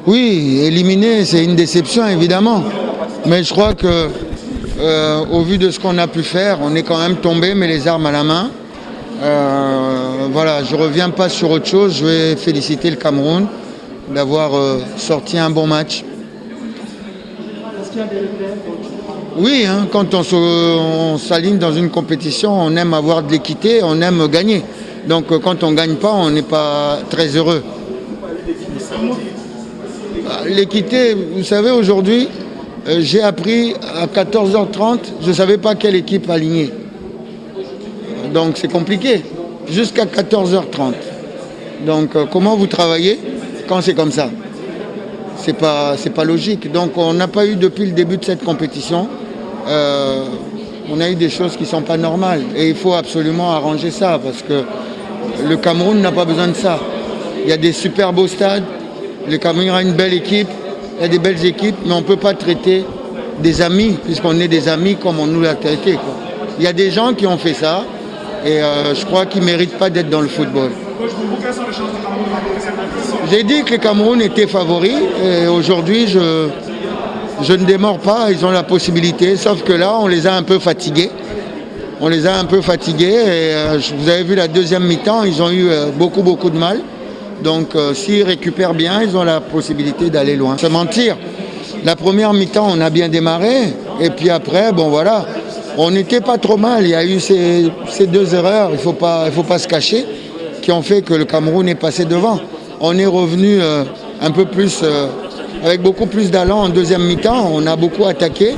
Oui, éliminer, c'est une déception évidemment. Mais je crois que, au vu de ce qu'on a pu faire, on est quand même tombé, mais les armes à la main. Voilà, je ne reviens pas sur autre chose. Je vais féliciter le Cameroun d'avoir sorti un bon match. Est-ce qu'il y a des repères? Oui, hein, quand on s'aligne dans une compétition, on aime avoir de l'équité, on aime gagner. Donc quand on ne gagne pas, on n'est pas très heureux. L'équité, vous savez, aujourd'hui, j'ai appris à 14h30, je ne savais pas quelle équipe aligner. Donc c'est compliqué, jusqu'à 14h30. Donc comment vous travaillez quand c'est comme ça? C'est pas logique. Donc on n'a pas eu depuis le début de cette compétition, on a eu des choses qui ne sont pas normales. Et il faut absolument arranger ça parce que le Cameroun n'a pas besoin de ça. Il y a des super beaux stades, le Cameroun a une belle équipe, il y a des belles équipes, mais on ne peut pas traiter des amis, puisqu'on est des amis comme on nous l'a traité, quoi. Il y a des gens qui ont fait ça, et je crois qu'ils ne méritent pas d'être dans le football. J'ai dit que le Cameroun était favori, et aujourd'hui, je ne démords pas, ils ont la possibilité, sauf que là, on les a un peu fatigués. On les a un peu fatigués, et vous avez vu la deuxième mi-temps, ils ont eu beaucoup de mal. Donc s'ils récupèrent bien, ils ont la possibilité d'aller loin. Se mentir, la première mi-temps, on a bien démarré, et puis après, bon voilà, on n'était pas trop mal. Il y a eu ces deux erreurs, il faut pas se cacher, qui ont fait que le Cameroun est passé devant. On est revenu un peu plus, avec beaucoup plus d'allant en deuxième mi-temps, on a beaucoup attaqué,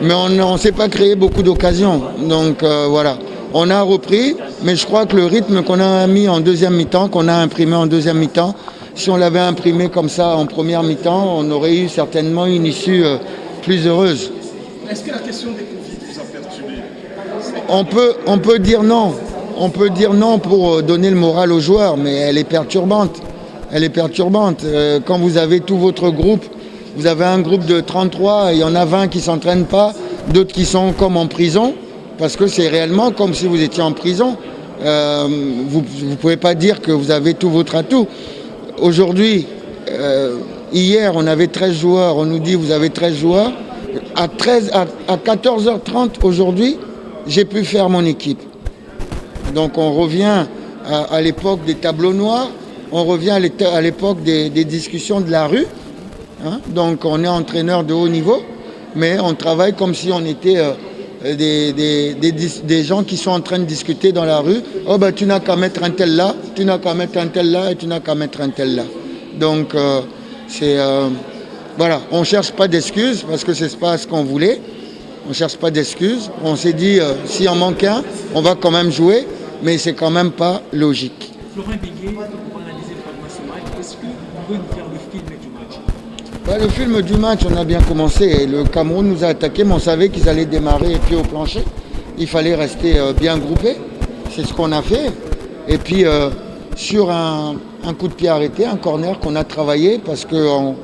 mais on ne s'est pas créé beaucoup d'occasions. Donc voilà. On a repris, mais je crois que le rythme qu'on a mis en deuxième mi-temps, qu'on a imprimé en deuxième mi-temps, si on l'avait imprimé comme ça en première mi-temps, on aurait eu certainement une issue plus heureuse. Est-ce que la question des Covid vous a perturbé? On peut dire non. On peut dire non pour donner le moral aux joueurs, mais elle est perturbante. Elle est perturbante. Quand vous avez tout votre groupe, vous avez un groupe de 33, il y en a 20 qui ne s'entraînent pas, d'autres qui sont comme en prison. Parce que c'est réellement comme si vous étiez en prison. Vous ne pouvez pas dire que vous avez tout votre atout. Aujourd'hui, hier, on avait 13 joueurs. On nous dit vous avez 13 joueurs. À 14h30 aujourd'hui, j'ai pu faire mon équipe. Donc on revient à l'époque des tableaux noirs. On revient à l'époque des discussions de la rue. Hein. Donc on est entraîneur de haut niveau. Mais on travaille comme si on était... des gens qui sont en train de discuter dans la rue. Oh ben tu n'as qu'à mettre un tel là, tu n'as qu'à mettre un tel là et tu n'as qu'à mettre un tel là. Donc voilà, on ne cherche pas d'excuses parce que c'est pas ce qu'on voulait. On ne cherche pas d'excuses. On s'est dit s'il en manque un, on va quand même jouer, mais c'est quand même pas logique. Florent Ibenge, pour analyser ce match, est-ce que vous pouvez nous faire le film du match? Le film du match, on a bien commencé. Le Cameroun nous a attaqué, mais on savait qu'ils allaient démarrer les pieds au plancher. Il fallait rester bien groupé. C'est ce qu'on a fait. Et puis, sur un coup de pied arrêté, un corner qu'on a travaillé, parce qu'on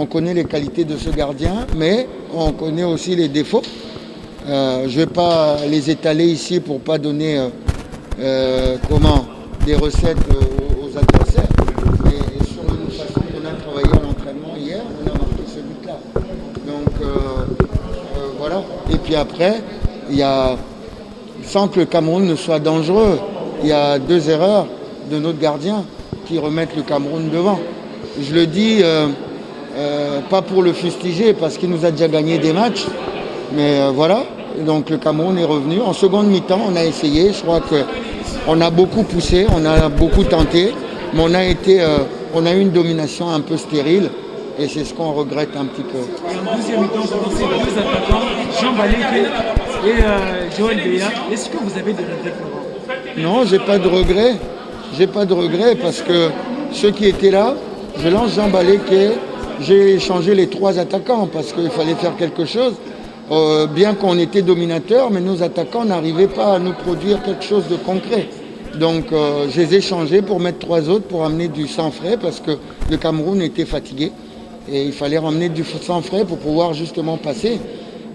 connaît les qualités de ce gardien, mais on connaît aussi les défauts. Je ne vais pas les étaler ici pour ne pas donner des recettes aux adversaires. Et sur une façon qu'on a travaillé à l'entraînement hier, on a marqué ce but-là. Donc voilà. Et puis après, sans que le Cameroun ne soit dangereux, il y a deux erreurs de notre gardien qui remettent le Cameroun devant. Je le dis pas pour le fustiger parce qu'il nous a déjà gagné des matchs, mais voilà. Donc le Cameroun est revenu. En seconde mi-temps, on a essayé. Je crois qu'on a beaucoup poussé, on a beaucoup tenté, mais on a eu une domination un peu stérile. Et c'est ce qu'on regrette un petit peu. En deuxième mi-temps, vous lancez deux attaquants, Jean Baleke et Joël Béa. Est-ce que vous avez des regrets, Florent? Non, j'ai pas de regrets. J'ai pas de regrets parce que ceux qui étaient là, je lance Jean Baleke, j'ai changé les trois attaquants parce qu'il fallait faire quelque chose. Bien qu'on était dominateur, mais nos attaquants n'arrivaient pas à nous produire quelque chose de concret. Donc je les ai changés pour mettre trois autres pour amener du sang frais parce que le Cameroun était fatigué. Et il fallait ramener du sang frais pour pouvoir justement passer.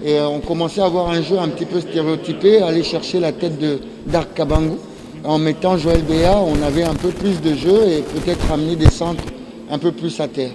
Et on commençait à avoir un jeu un petit peu stéréotypé, aller chercher la tête d'Arc Kabangou. En mettant Joël Béa, on avait un peu plus de jeu et peut-être ramener des centres un peu plus à terre.